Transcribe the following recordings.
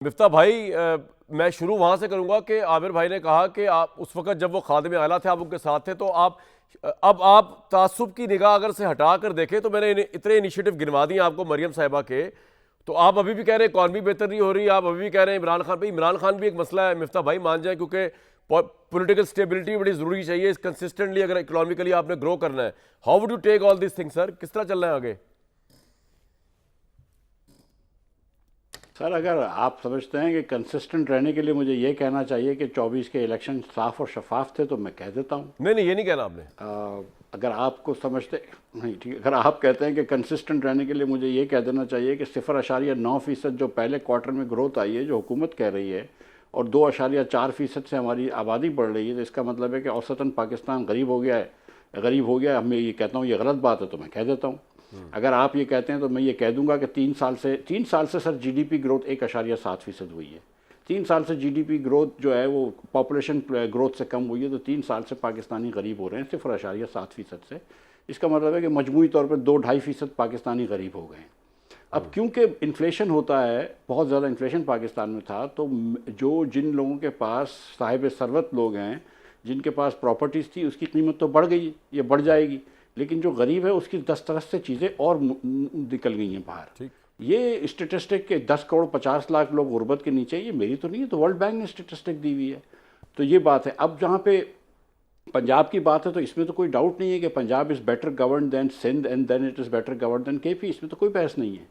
मिफ्ता भाई मैं शुरू वहाँ से करूँगा कि आमिर भाई ने कहा कि आप उस वक्त जब वो खादिम आला थे आप उनके साथ थे, तो आप अब आप तासुब की निगाह अगर से हटा कर देखें तो मैंने इतने इनिशिएटिव गिनवा दिए आपको मरियम साहिबा के, तो आप अभी भी कह रहे हैं इकॉनमी बेहतर नहीं हो रही, आप अभी भी कह रहे हैं इमरान खान। भाई इमरान खान भी एक मसला है, मिफ्ता भाई मान जाए, क्योंकि पॉलिटिकल स्टेबिलिटी बड़ी ज़रूरी चाहिए कंसिस्टेंटली अगर इकोनॉमिकली आपने ग्रो करना है। How would you take all this things sir, किस तरह चल रहा है आगे? सर, अगर आप समझते हैं कि कंसिस्टेंट रहने के लिए मुझे ये कहना चाहिए कि 24 के इलेक्शन साफ और शफाफ थे तो मैं कह देता हूँ। नहीं नहीं, ये नहीं कहना आपने। अगर आपको समझते नहीं, ठीक है, अगर आप कहते हैं कि कंसिस्टेंट रहने के लिए मुझे ये कह देना चाहिए कि 0.9% जो पहले क्वार्टर में ग्रोथ आई है जो हुकूमत कह रही है और 2.4% से हमारी आबादी बढ़ रही है, तो इसका मतलब है कि औसतन पाकिस्तान गरीब हो गया है। गरीब हो गया है, मैं ये कहता हूँ ये गलत बात है तो मैं कह देता हूँ। अगर आप ये कहते हैं तो मैं ये कह दूंगा कि 3 साल से सर जीडीपी ग्रोथ 1.7% हुई है। 3 साल से जीडीपी ग्रोथ जो है वो पॉपुलेशन ग्रोथ से कम हुई है, तो 3 साल से पाकिस्तानी गरीब हो रहे हैं 0.7% से। इसका मतलब है कि मजमूई तौर पर 2-2.5% पाकिस्तानी गरीब हो गए हैं। अब क्योंकि इन्फ्लेशन होता है, बहुत ज़्यादा इन्फ्लेशन पाकिस्तान में था, तो जिन लोगों के पास साहिब सरवत लोग हैं, जिनके पास प्रॉपर्टीज़ थी, उसकी कीमत तो बढ़ गई, ये बढ़ जाएगी, लेकिन जो गरीब है उसकी 10 तरह से चीज़ें और निकल गई हैं बाहर। ये स्टेटिस्टिक के 10 करोड़ 50 लाख लोग गुर्बत के नीचे, ये मेरी तो नहीं है, तो वर्ल्ड बैंक ने स्टेटिस्टिक दी हुई है। तो ये बात है। अब जहाँ पे पंजाब की बात है तो इसमें तो कोई डाउट नहीं है कि Punjab is better govern than Sindh and then it is better govern than KP. इसमें तो कोई बहस नहीं है।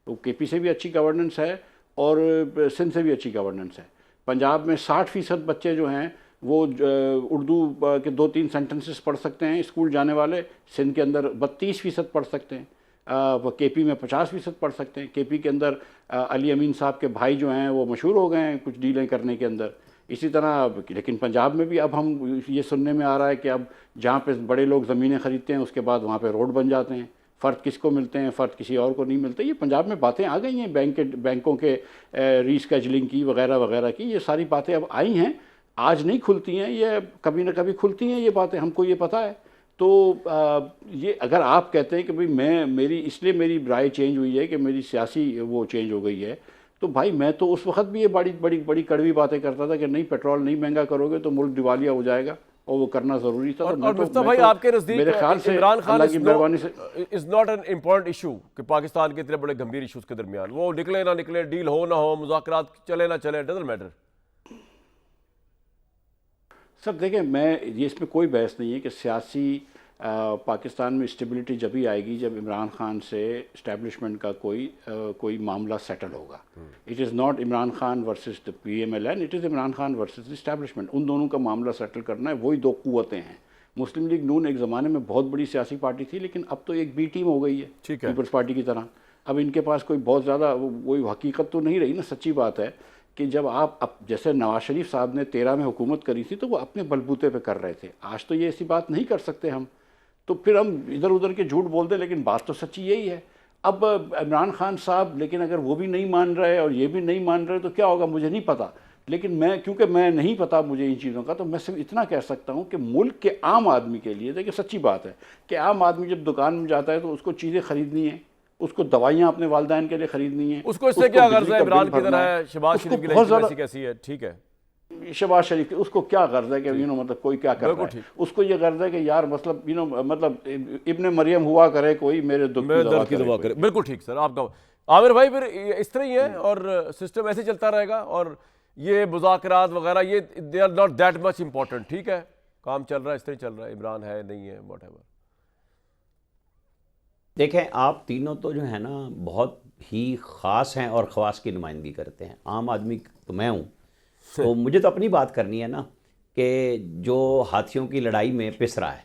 तो केपी से भी अच्छी गवर्नेंस है और सिंध से भी अच्छी गवर्नेंस है। पंजाब में 60% बच्चे जो हैं वो उर्दू के 2-3 सेंटेंसेस पढ़ सकते हैं स्कूल जाने वाले। सिंध के अंदर 32% पढ़ सकते हैं। केपी में 50% पढ़ सकते हैं। केपी के अंदर अली अमीन साहब के भाई जो हैं वो मशहूर हो गए हैं कुछ डीलें करने के अंदर। इसी तरह लेकिन पंजाब में भी अब हम ये सुनने में आ रहा है कि अब जहाँ पे बड़े लोग ज़मीनें ख़रीदते हैं उसके बाद वहाँ पे रोड बन जाते हैं। फ़र्द किसको मिलते हैं, फ़र्द किसी और को नहीं मिलते। ये पंजाब में बातें आ गई हैं, बैंकों के रीस्केजलिंग की वगैरह वगैरह की, ये सारी बातें अब आई हैं। आज नहीं खुलती हैं, ये कभी ना कभी खुलती हैं ये बातें, हमको ये पता है। तो ये अगर आप कहते हैं कि भाई मेरी राय चेंज हुई है कि मेरी सियासी वो चेंज हो गई है, तो भाई मैं तो उस वक्त भी ये बड़ी बड़ी बड़ी कड़वी बातें करता था कि नहीं, पेट्रोल नहीं महंगा करोगे तो मुल्क दिवालिया हो जाएगा और वो करना ज़रूरी था। और मिफ्ता भाई आपके नज़दीक मेरे ख्याल से इमरान खान अल्लाह की मेहरबानी से is not an important issue कि पाकिस्तान के इतने बड़े गंभीर इशूज़ के दरमियान वो निकले ना निकले, डील हो ना हो, मुज़ाकरात चले ना चले, डजंट मैटर। सर देखिए, ये इसमें कोई बहस नहीं है कि सियासी पाकिस्तान में स्टेबिलिटी जब ही आएगी जब इमरान खान से इस्टेब्लिशमेंट का कोई मामला सेटल होगा। It is not Imran Khan versus the PMLN, it is Imran Khan versus the establishment. उन दोनों का मामला सेटल करना है, वही दो कुव्वतें हैं। मुस्लिम लीग नून एक ज़माने में बहुत बड़ी सियासी पार्टी थी, लेकिन अब तो एक बी टीम हो गई है पीपल्स पार्टी की तरह। अब इनके पास कोई बहुत ज़्यादा वही हकीकत तो नहीं रही ना। सच्ची बात है कि जब अब जैसे नवाज शरीफ साहब ने 13 में हुकूमत करी थी तो वो अपने बलबूते पे कर रहे थे। आज तो ये ऐसी बात नहीं कर सकते हम, तो फिर हम इधर उधर के झूठ बोल दें, लेकिन बात तो सच्ची यही है। अब इमरान खान साहब, लेकिन अगर वो भी नहीं मान रहे और ये भी नहीं मान रहे तो क्या होगा मुझे नहीं पता। लेकिन क्योंकि मैं नहीं पता मुझे इन चीज़ों का, तो मैं सिर्फ इतना कह सकता हूँ कि मुल्क के आम आदमी के लिए, देखिए सच्ची बात है कि आम आदमी जब दुकान में जाता है तो उसको चीज़ें खरीदनी है, उसको दवाइयाँ अपने वालिदैन के लिए ख़रीदनी है, उसको इससे क्या गर्ज है इमरान की तरह शहबाज शरीफ की लेजिटिमेसी कैसी है? ठीक है, शहबाज शरीफ की उसको क्या गर्ज है कि मतलब कोई क्या कर रहा है, उसको ये गर्ज है कि यार मतलब मतलब इब्ने मरियम हुआ करे कोई मेरे दर्द की दवा करे। बिल्कुल ठीक सर आपका। आमिर भाई फिर इस तरह ही है और सिस्टम ऐसे चलता रहेगा और ये मुज़ाकरात वगैरह ये they are not that much important. ठीक है, काम चल रहा है, इस तरह चल रहा है, इमरान है नहीं है व्हाटएवर। देखें, आप तीनों तो जो है ना बहुत ही ख़ास हैं और ख़वास की नुमाइंदगी करते हैं। आम आदमी तो मैं हूँ, तो मुझे तो अपनी बात करनी है ना कि जो हाथियों की लड़ाई में पिस रहा है,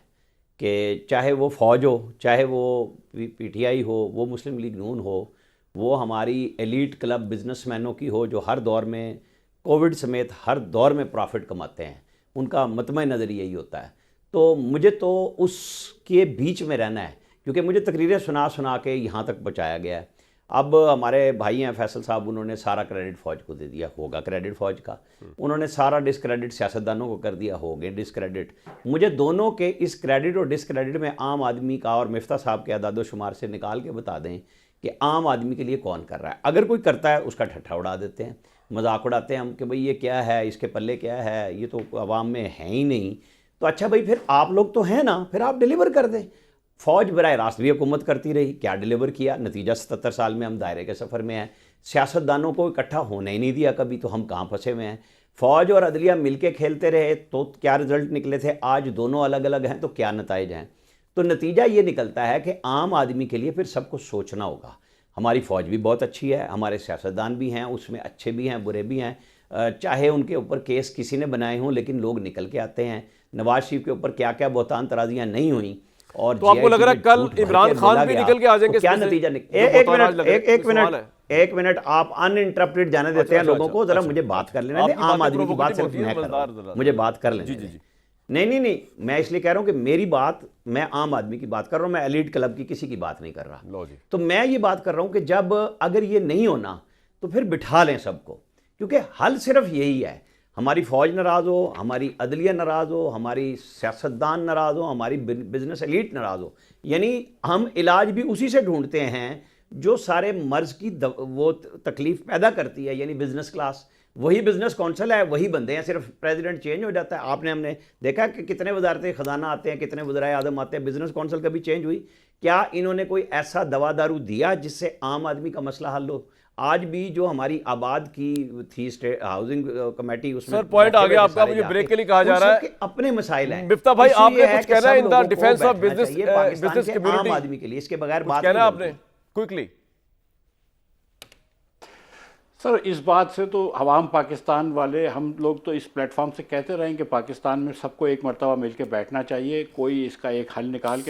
कि चाहे वो फ़ौज हो, चाहे वो PTI हो, वो मुस्लिम लीग नून हो, वो हमारी एलीट क्लब बिजनेसमैनों की हो जो हर दौर में कोविड समेत हर दौर में प्रॉफिट कमाते हैं, उनका मतमय नज़र यही होता है। तो मुझे तो उसके बीच में रहना है, क्योंकि मुझे तकरीरें सुना सुना के यहाँ तक पहुँचाया गया है। अब हमारे भाई हैं फैसल साहब, उन्होंने सारा क्रेडिट फ़ौज को दे दिया, होगा क्रेडिट फ़ौज का। उन्होंने सारा डिसक्रेडिट सियासतदानों को कर दिया, हो गए डिसक्रेडिट। मुझे दोनों के इस क्रेडिट और डिसक्रेडिट में आम आदमी का और मिफ्ता साहब के अदाद शुमार से निकाल के बता दें कि आम आदमी के लिए कौन कर रहा है। अगर कोई करता है उसका ठट्ठा उड़ा देते हैं, मजाक उड़ाते हैं हम कि भाई ये क्या है, इसके पल्ले क्या है, ये तो आवाम में है ही नहीं। तो अच्छा भाई फिर आप लोग तो हैं ना, फिर आप डिलीवर कर दें। फ़ौज बराह रास्त भी हुकूमत करती रही, क्या डिलीवर किया? नतीजा 77 साल में हम दायरे के सफ़र में हैं। सियासतदानों को इकट्ठा होने ही नहीं दिया कभी, तो हम कहाँ फंसे हुए हैं? फ़ौज और अदलिया मिलके खेलते रहे तो क्या रिजल्ट निकले थे? आज दोनों अलग अलग हैं तो क्या नताइज हैं? तो नतीजा ये निकलता है कि आम आदमी के लिए फिर सब कुछ सोचना होगा। हमारी फ़ौज भी बहुत अच्छी है, हमारे सियासतदान भी हैं, उसमें अच्छे भी हैं बुरे भी हैं। चाहे उनके ऊपर केस किसी ने बनाए हों, लेकिन लोग निकल के आते हैं। नवाज शरीफ के ऊपर क्या क्या बहतान तराजियाँ नहीं हुई, और तो आपको लग रहा है कल इमरान खान भी निकल के आ जाएंगे? तो क्या नतीजा एक मिनट आप अनइंटरप्टेड जाने देते हैं लोगों को, जरा मुझे बात कर लेने दें। आम आदमी की बात सिर्फ मैं कर रहा हूं, मुझे बात कर लेने दें। नहीं, मैं इसलिए कह रहा हूं कि मेरी बात, मैं आम आदमी की बात कर रहा हूं, मैं एलीट क्लब की किसी की बात नहीं कर रहा। तो मैं ये बात कर रहा हूं कि जब अगर ये नहीं होना तो फिर बिठा लें सबको, क्योंकि हल सिर्फ यही है। हमारी फ़ौज नाराज़ हो, हमारी अदलिया नाराज़ हो, हमारी सियासतदान नाराज़ हो, हमारी बिजनेस एलीट नाराज़ हो, यानी हम इलाज भी उसी से ढूंढते हैं जो सारे मर्ज़ की वो तकलीफ़ पैदा करती है, यानी बिजनेस क्लास। वही बिजनेस कौंसल है, वही बंदे हैं, सिर्फ प्रेसिडेंट चेंज हो जाता है। आपने हमने देखा कि कितने वजारत ख़जाना आते हैं, कितने वज़राए आज़म आते हैं, बिजनेस कौंसल कभी चेंज हुई? क्या इन्होंने कोई ऐसा दवा दारू दिया जिससे आम आदमी का मसला हल हो? आज भी जो हमारी आबाद की थी स्टेट हाउसिंग कमेटी, उसमें सर पॉइंट आ गया आपका, मुझे ब्रेक के लिए कहा जा रहा है। अपने मसाइल हैं। मिफ्ता भाई, आपने कुछ कहना है in the defence of business community, आम आदमी के लिए, इसके बगैर बात कहना है आपने क्विकली? सर इस बात से तो अवाम पाकिस्तान वाले हम लोग तो इस प्लेटफॉर्म से कहते रहें कि पाकिस्तान में सबको एक मरतबा मिल के बैठना चाहिए, कोई इसका एक हल निकाल के